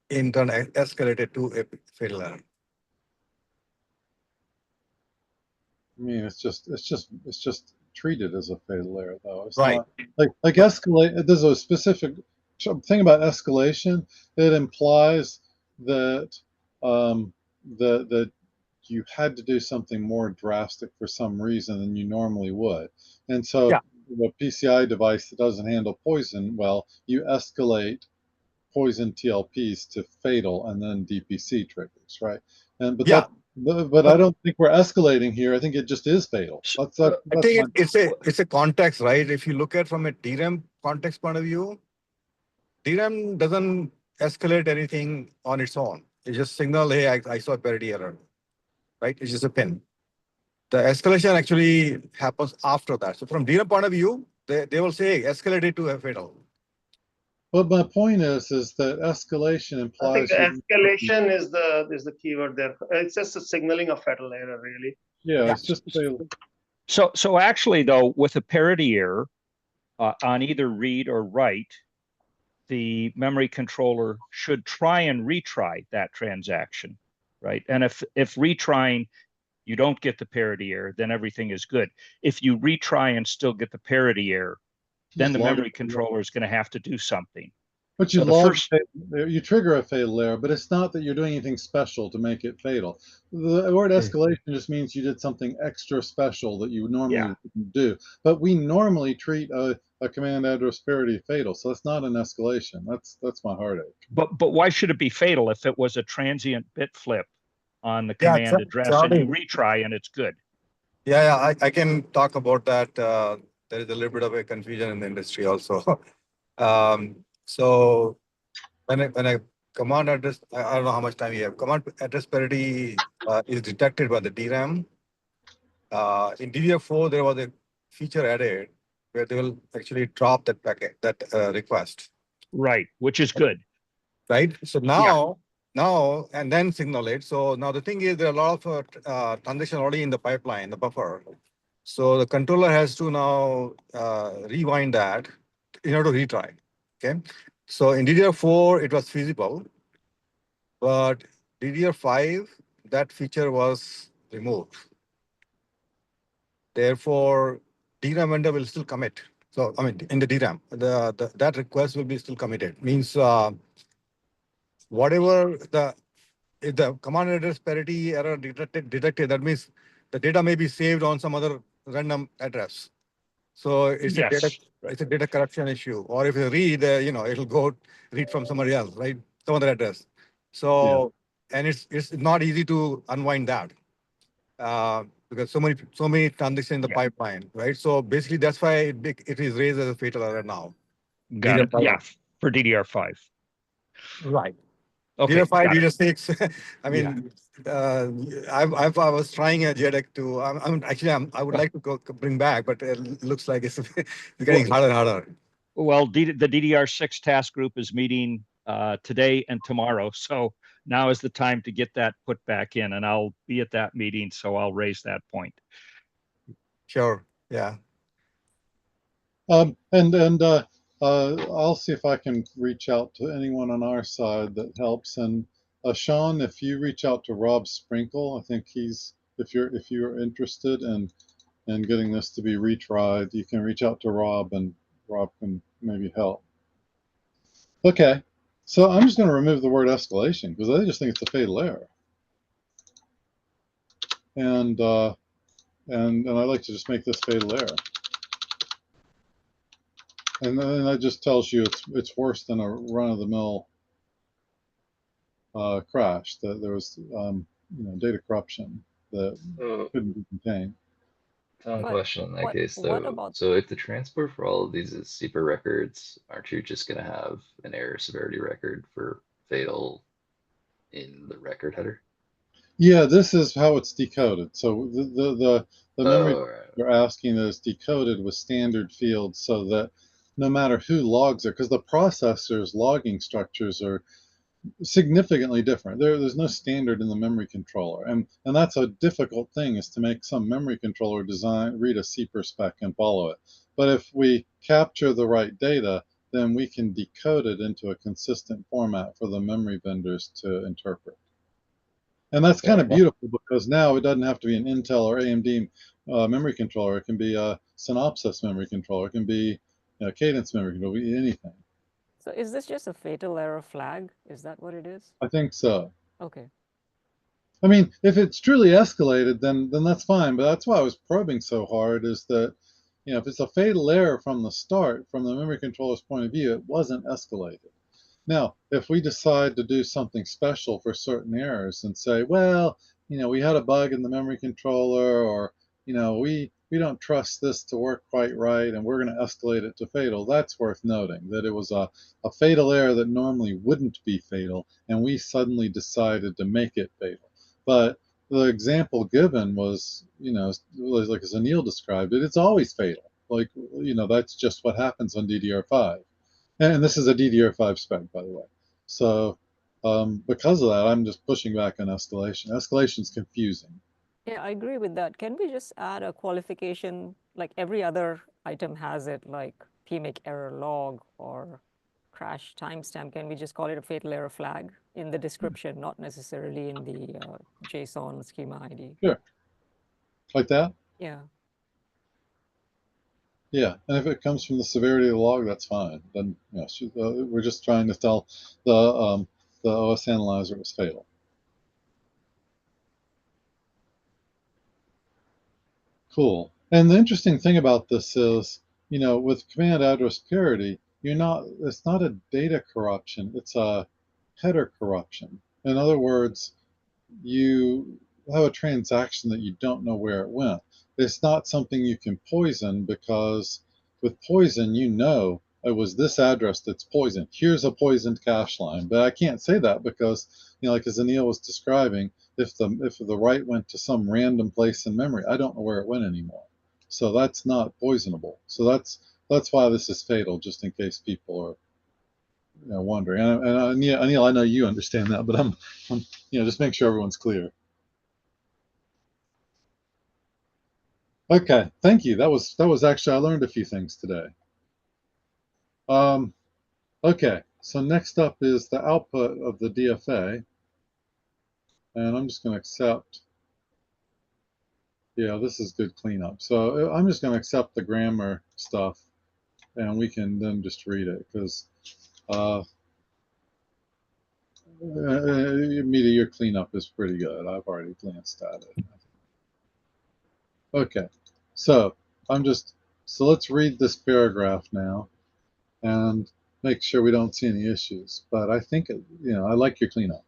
[SPEAKER 10] in turn escalated to a fatal error.
[SPEAKER 4] I mean, it's just treated as a fatal error, though. It's
[SPEAKER 10] Right.
[SPEAKER 4] not like escalate. There's a specific thing about escalation. It implies that that you had to do something more drastic for some reason than you normally would, and so
[SPEAKER 10] Yeah.
[SPEAKER 4] a PCI device that doesn't handle poison, well, you escalate poison TLPs to fatal, and then DPC triggers, right? But I don't think we're escalating here. I think it just is fatal. That's
[SPEAKER 10] I think it's a context, right? If you look at from a DRAM context point of view, DRAM doesn't escalate anything on its own. It just signal, hey, I saw a parity error, right? It's just a pin. The escalation actually happens after that. So from DRAM point of view, they will say escalate it to a fatal.
[SPEAKER 4] But my point is that escalation
[SPEAKER 5] I
[SPEAKER 4] implies
[SPEAKER 5] think escalation is the keyword there. It's just a signaling of fatal error, really.
[SPEAKER 4] Yeah, it's just fatal.
[SPEAKER 8] So actually, though, with a parity error on either read or write, the memory controller should try and retry that transaction, right? And if retrying you don't get the parity error, then everything is good. If you retry and still get the parity error, then the memory controller is going to have to do something.
[SPEAKER 4] But you you trigger a fatal error, but it's not that you're doing anything special to make it fatal. The word escalation just means you did something extra special that you normally wouldn't do. But we normally treat a command address parity fatal, so it's not an escalation. That's my heartache.
[SPEAKER 8] But why should it be fatal if it was a transient bit flip on the command address and you retry and it's good?
[SPEAKER 10] Yeah, I can talk about that. There is a little bit of a confusion in the industry also. So when a command address, I don't know how much time you have. Command address parity is detected by the DRAM. In DDR4, there was a feature added where they will actually drop that packet, that request.
[SPEAKER 8] Right, which is good.
[SPEAKER 10] Right. So now, and then signal it. So now the thing is, there are a lot of transactions already in the pipeline, the buffer. So the controller has to now rewind that in order to retry. Okay. So in DDR4, it was feasible, but DDR5, that feature was removed. Therefore, DRAM vendor will still commit. So I mean, in the DRAM, that request will be still committed. Means whatever if the command address parity error detected, that means the data may be saved on some other random address. So it's a data corruption issue. Or if you read, it'll go read from somebody else, right? Some other address. So and it's not easy to unwind that because so many transactions in the pipeline, right? So basically, that's why it is raised as a fatal error now.
[SPEAKER 8] Got it. Yeah, for DDR5.
[SPEAKER 10] Right.
[SPEAKER 8] Okay.
[SPEAKER 10] DDR5, DDR6. I mean, I was trying a JEDEC to. I would like to bring back, but it looks like it's getting harder and harder.
[SPEAKER 8] Well, the DDR6 task group is meeting today and tomorrow, so now is the time to get that put back in, and I'll be at that meeting, so I'll raise that point.
[SPEAKER 10] Sure. Yeah.
[SPEAKER 4] I'll see if I can reach out to anyone on our side that helps. And Sean, if you reach out to Rob Sprinkle, I think if you're interested, and and getting this to be retried, you can reach out to Rob, and Rob can maybe help. Okay, so I'm just going to remove the word escalation because I just think it's a fatal error. And I like to just make this fatal error. And then that just tells you it's worse than a run-of-the-mill crash. That there was data corruption that couldn't be contained.
[SPEAKER 6] Tom,
[SPEAKER 1] But
[SPEAKER 6] question in that case
[SPEAKER 1] what
[SPEAKER 6] though.
[SPEAKER 1] about
[SPEAKER 6] So if the transport for all of these is SEPA records, aren't you just gonna have an error severity record for fatal in the record header?
[SPEAKER 4] Yeah, this is how it's decoded. So the memory
[SPEAKER 6] Oh, right.
[SPEAKER 4] you're asking is decoded with standard fields so that no matter who logs it, because the processor's logging structures are significantly different. There's no standard in the memory controller, and that's a difficult thing, is to make some memory controller design read a CPR spec and follow it. But if we capture the right data, then we can decode it into a consistent format for the memory vendors to interpret. And that's kind of beautiful because now it doesn't have to be an Intel or AMD memory controller. It can be a Synopsys memory controller. It can be a Cadence memory controller. It can be anything.
[SPEAKER 1] So is this just a fatal error flag? Is that what it is?
[SPEAKER 4] I think so.
[SPEAKER 1] Okay.
[SPEAKER 4] I mean, if it's truly escalated, then that's fine. But that's why I was probing so hard, is that, if it's a fatal error from the start, from the memory controller's point of view, it wasn't escalated. Now, if we decide to do something special for certain errors and say, well, we had a bug in the memory controller, or, we don't trust this to work quite right, and we're going to escalate it to fatal, that's worth noting, that it was a fatal error that normally wouldn't be fatal, and we suddenly decided to make it fatal. But the example given was, like as Anil described it, it's always fatal. Like, that's just what happens on DDR5. And this is a DDR5 spec, by the way. So because of that, I'm just pushing back on escalation. Escalation's confusing.
[SPEAKER 1] Yeah, I agree with that. Can we just add a qualification, like every other item has it, like PMake error log or crash timestamp? Can we just call it a fatal error flag in the description, not necessarily in the JSON schema ID?
[SPEAKER 4] Sure. Like that?
[SPEAKER 1] Yeah.
[SPEAKER 4] Yeah, and if it comes from the severity of the log, that's fine. Then, we're just trying to tell the OS analyzer it was fatal. Cool. And the interesting thing about this is, with command address parity, it's not a data corruption, it's a header corruption. In other words, you have a transaction that you don't know where it went. It's not something you can poison, because with poison, it was this address that's poisoned. Here's a poisoned cache line. But I can't say that because, like as Anil was describing, if the write went to some random place in memory, I don't know where it went anymore. So that's not poisonable. So that's why this is fatal, just in case people are wondering. And Anil, I know you understand that, but I'm just make sure everyone's clear. Okay, thank you. That was actually, I learned a few things today. Okay, so next up is the output of the DFA, and I'm just going to accept. Yeah, this is good cleanup. So I'm just going to accept the grammar stuff, and we can then just read it, because Mita, your cleanup is pretty good. I've already glanced at it. Okay, so let's read this paragraph now and make sure we don't see any issues. But I think, I like your cleanup.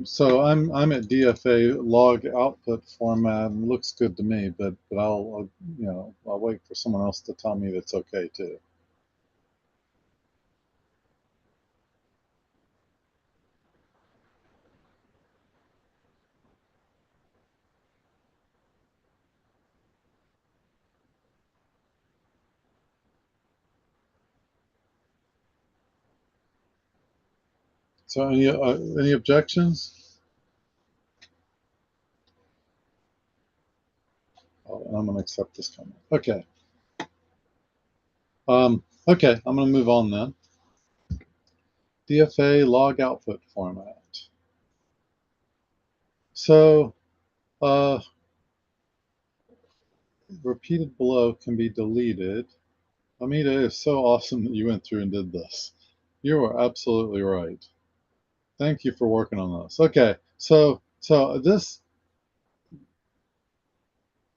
[SPEAKER 4] So I'm at DFA log output format, and looks good to me, but I'll wait for someone else to tell me that's okay too. So any objections? Oh, I'm going to accept this comment. Okay. Okay, I'm going to move on then. DFA log output format. So, repeated below can be deleted. Amita, it's so awesome that you went through and did this. You are absolutely right. Thank you for working on this. Okay, so this,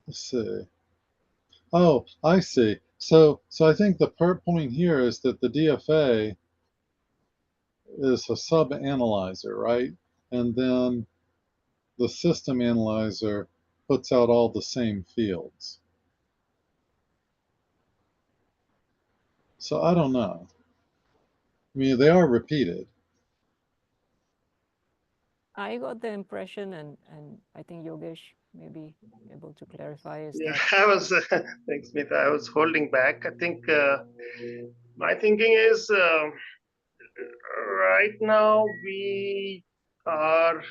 [SPEAKER 4] let's see. Oh, I see. So I think the point here is that the DFA is a sub-analyzer, right? And then the system analyzer puts out all the same fields. So I don't know. I mean, they are repeated.
[SPEAKER 1] I got the impression, and I think Yogesh may be able to clarify, is
[SPEAKER 5] Yeah,
[SPEAKER 1] that
[SPEAKER 5] I was, thanks, Smith. I was holding back. I think my thinking is right now we are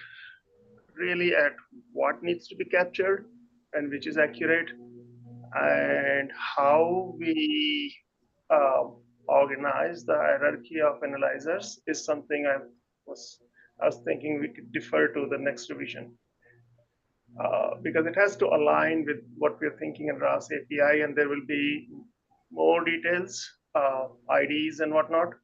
[SPEAKER 5] really at what needs to be captured and which is accurate, and how we organize the hierarchy of analyzers is something I was thinking we could defer to the next revision. Because it has to align with what we're thinking in RAS API, and there will be more details, IDs and whatnot.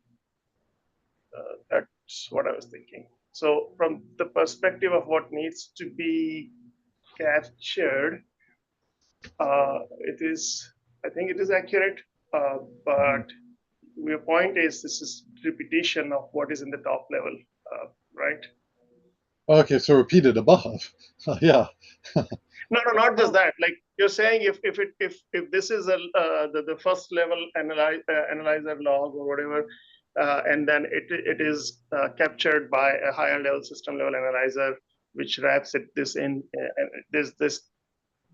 [SPEAKER 5] That's what I was thinking. So from the perspective of what needs to be captured, I think it is accurate, but your point is this is repetition of what is in the top level, right?
[SPEAKER 4] Okay, so repeated above. Yeah.
[SPEAKER 5] No, not just that. Like you're saying, if this is the first level analyzer log or whatever, and then it is captured by a higher level system level analyzer, which wraps this in. There's this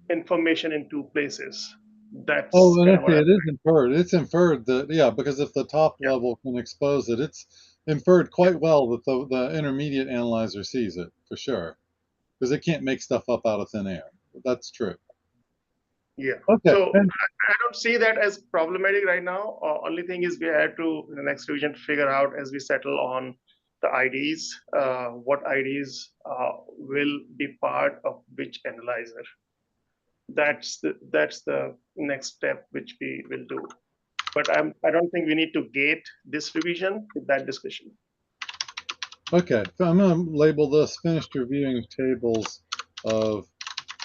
[SPEAKER 5] information in two places. That's
[SPEAKER 4] Oh, and
[SPEAKER 5] kind of what
[SPEAKER 4] actually,
[SPEAKER 5] I.
[SPEAKER 4] it is inferred. It's inferred that, yeah, because if the top level can expose it, it's inferred quite well that the intermediate analyzer sees it, for sure. Because it can't make stuff up out of thin air. That's true.
[SPEAKER 5] Yeah.
[SPEAKER 4] Okay.
[SPEAKER 5] So I don't see that as problematic right now. Only thing is we had to, in the next revision, figure out as we settle on the IDs, what IDs will be part of which analyzer. That's the next step which we will do. But I don't think we need to gate this revision with that discussion.
[SPEAKER 4] Okay, so I'm going to label this finished reviewing tables of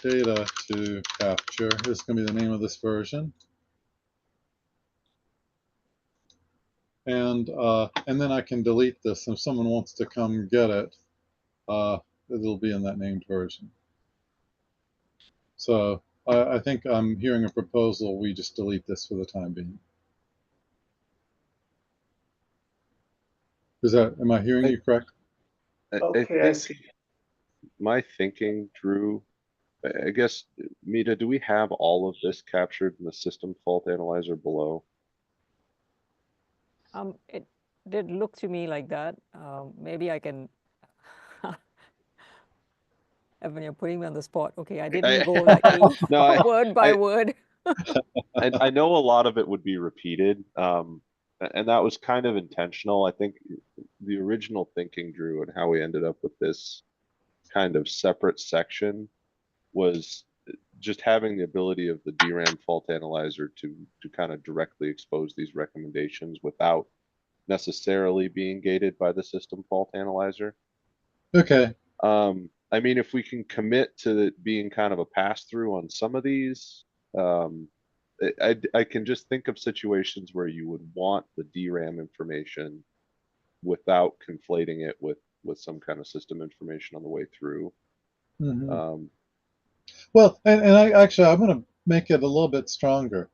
[SPEAKER 4] data to capture. This is going to be the name of this version. And then I can delete this. If someone wants to come get it, it'll be in that named version. So I think I'm hearing a proposal. We just delete this for the time being. Am I hearing you correct?
[SPEAKER 5] Okay, I see.
[SPEAKER 9] My thinking, Drew, I guess, Mita, do we have all of this captured in the system fault analyzer below?
[SPEAKER 1] It did look to me like that. Maybe I can. When you're putting me on the spot, okay, I didn't go like
[SPEAKER 9] No,
[SPEAKER 1] word by word.
[SPEAKER 9] I know a lot of it would be repeated, and that was kind of intentional. I think the original thinking, Drew, and how we ended up with this kind of separate section was just having the ability of the DRAM fault analyzer to kind of directly expose these recommendations without necessarily being gated by the system fault analyzer.
[SPEAKER 4] Okay.
[SPEAKER 9] I mean, if we can commit to it being kind of a pass-through on some of these, I can just think of situations where you would want the DRAM information without conflating it with some kind of system information on the way through.
[SPEAKER 4] Mm-hmm. Well, and I'm going to make it a little bit stronger.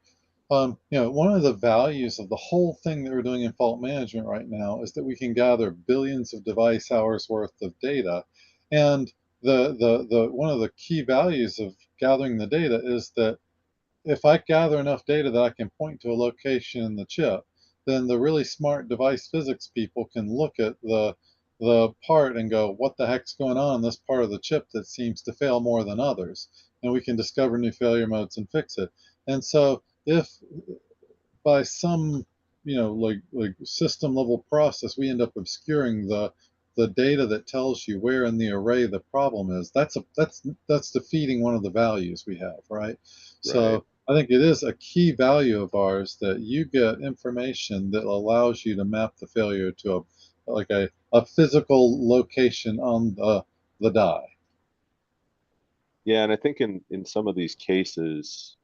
[SPEAKER 4] One of the values of the whole thing that we're doing in fault management right now is that we can gather billions of device hours worth of data, and the one of the key values of gathering the data is that if I gather enough data that I can point to a location in the chip, then the really smart device physics people can look at the the part and go, what the heck's going on in this part of the chip that seems to fail more than others? And we can discover new failure modes and fix it. And so if by some, like system level process, we end up obscuring the data that tells you where in the array the problem is, that's defeating one of the values we have, right? So I think it is a key value of ours that you get information that allows you to map the failure to a physical location on the die.
[SPEAKER 9] Yeah, and I think in some of these cases,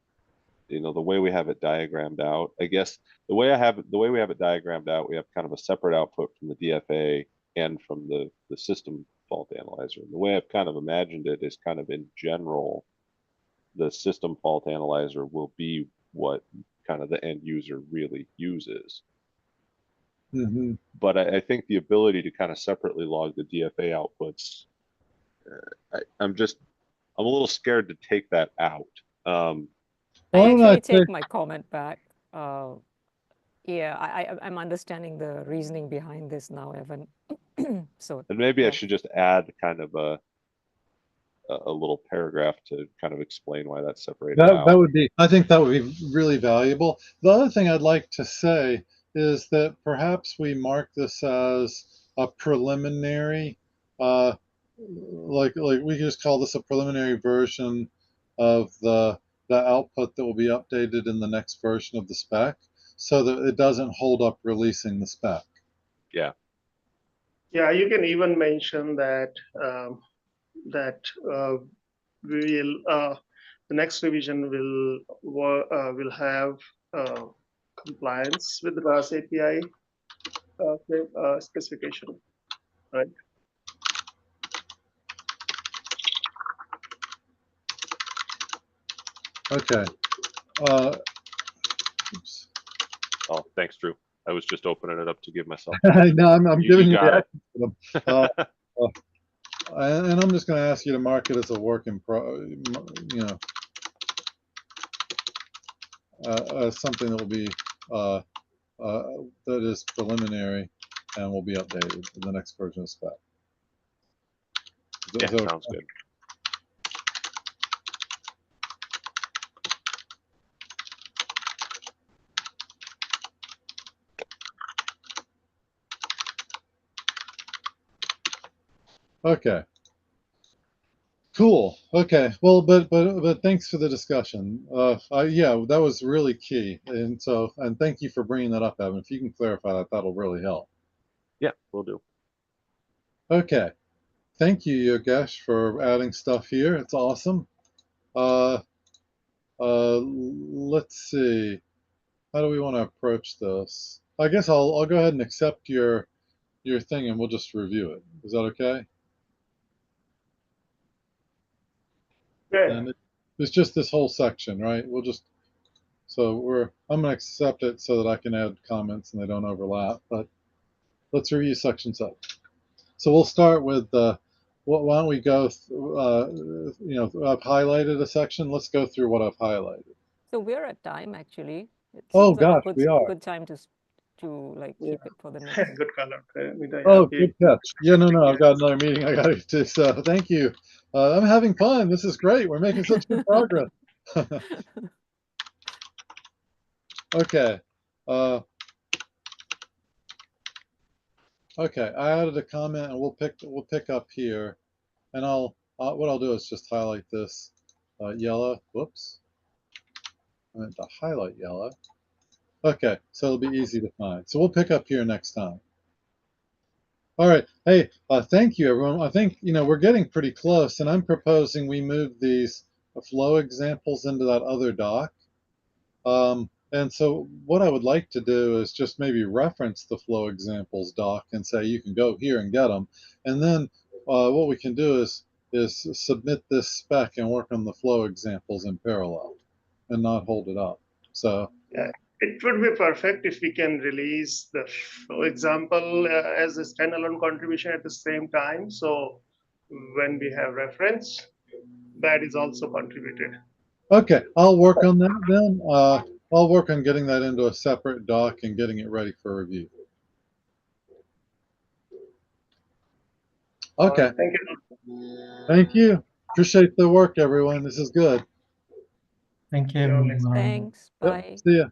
[SPEAKER 9] the way we have it diagrammed out, I guess the way we have it diagrammed out, we have kind of a separate output from the DFA and from the system fault analyzer. And the way I've kind of imagined it is kind of in general, the system fault analyzer will be what kind of the end user really uses.
[SPEAKER 4] Mm-hmm.
[SPEAKER 9] But I think the ability to kind of separately log the DFA outputs, I'm a little scared to take that out.
[SPEAKER 1] I actually take my comment back. Yeah, I'm understanding the reasoning behind this now, Evan. So,
[SPEAKER 9] and maybe
[SPEAKER 1] yeah.
[SPEAKER 9] I should just add kind of a little paragraph to kind of explain why that's separated out.
[SPEAKER 4] I think that would be really valuable. The other thing I'd like to say is that perhaps we mark this as a preliminary, like we just call this a preliminary version of the output that will be updated in the next version of the spec, so that it doesn't hold up releasing the spec.
[SPEAKER 9] Yeah.
[SPEAKER 5] Yeah, you can even mention that the next revision will have compliance with the RAS API specification, right?
[SPEAKER 4] Okay.
[SPEAKER 9] Oops. Oh, thanks, Drew. I was just opening it up to give myself.
[SPEAKER 4] No, I'm giving you
[SPEAKER 9] got
[SPEAKER 4] it. And I'm just going to ask you to mark it as a work in something that will be that is preliminary and will be updated in the next version of spec.
[SPEAKER 9] Yeah, sounds good.
[SPEAKER 4] Okay. Cool. Okay. Well, but thanks for the discussion. Yeah, that was really key, and thank you for bringing that up, Evan. If you can clarify that, that'll really help.
[SPEAKER 9] Yeah, we'll do.
[SPEAKER 4] Okay. Thank you, Yogesh, for adding stuff here. It's awesome. Let's see. How do we want to approach this? I guess I'll go ahead and accept your thing, and we'll just review it. Is that okay?
[SPEAKER 5] Yeah.
[SPEAKER 4] And it's just this whole section, right? I'm gonna accept it so that I can add comments and they don't overlap. But let's review section 7. So we'll start with why don't we go? I've highlighted a section. Let's go through what I've highlighted.
[SPEAKER 1] So we're at time, actually. It
[SPEAKER 4] Oh
[SPEAKER 1] seems like
[SPEAKER 4] gosh, we are.
[SPEAKER 1] good time to like keep it for the next.
[SPEAKER 5] Good color.
[SPEAKER 4] Oh, good catch. Yeah, no, I've got another meeting I got to get to. So thank you. I'm having fun. This is great. We're making such good progress. Okay. Okay, I added a comment, and we'll pick up here, and what I'll do is just highlight this yellow. Whoops, I meant to highlight yellow. Okay, so it'll be easy to find. So we'll pick up here next time. All right. Hey, thank you, everyone. I think we're getting pretty close, and I'm proposing we move these flow examples into that other doc. And so what I would like to do is just maybe reference the flow examples doc and say you can go here and get them. And then what we can do is submit this spec and work on the flow examples in parallel and not hold it up. So
[SPEAKER 5] yeah, it would be perfect if we can release the flow example as a standalone contribution at the same time. So when we have reference, that is also contributed.
[SPEAKER 4] Okay, I'll work on that then. I'll work on getting that into a separate doc and getting it ready for review. Okay.
[SPEAKER 5] Thank you.
[SPEAKER 4] Thank you. Appreciate the work, everyone. This is good.
[SPEAKER 3] Thank you.
[SPEAKER 5] See you all next
[SPEAKER 1] Thanks.
[SPEAKER 4] Yep.
[SPEAKER 1] Bye.
[SPEAKER 4] See ya.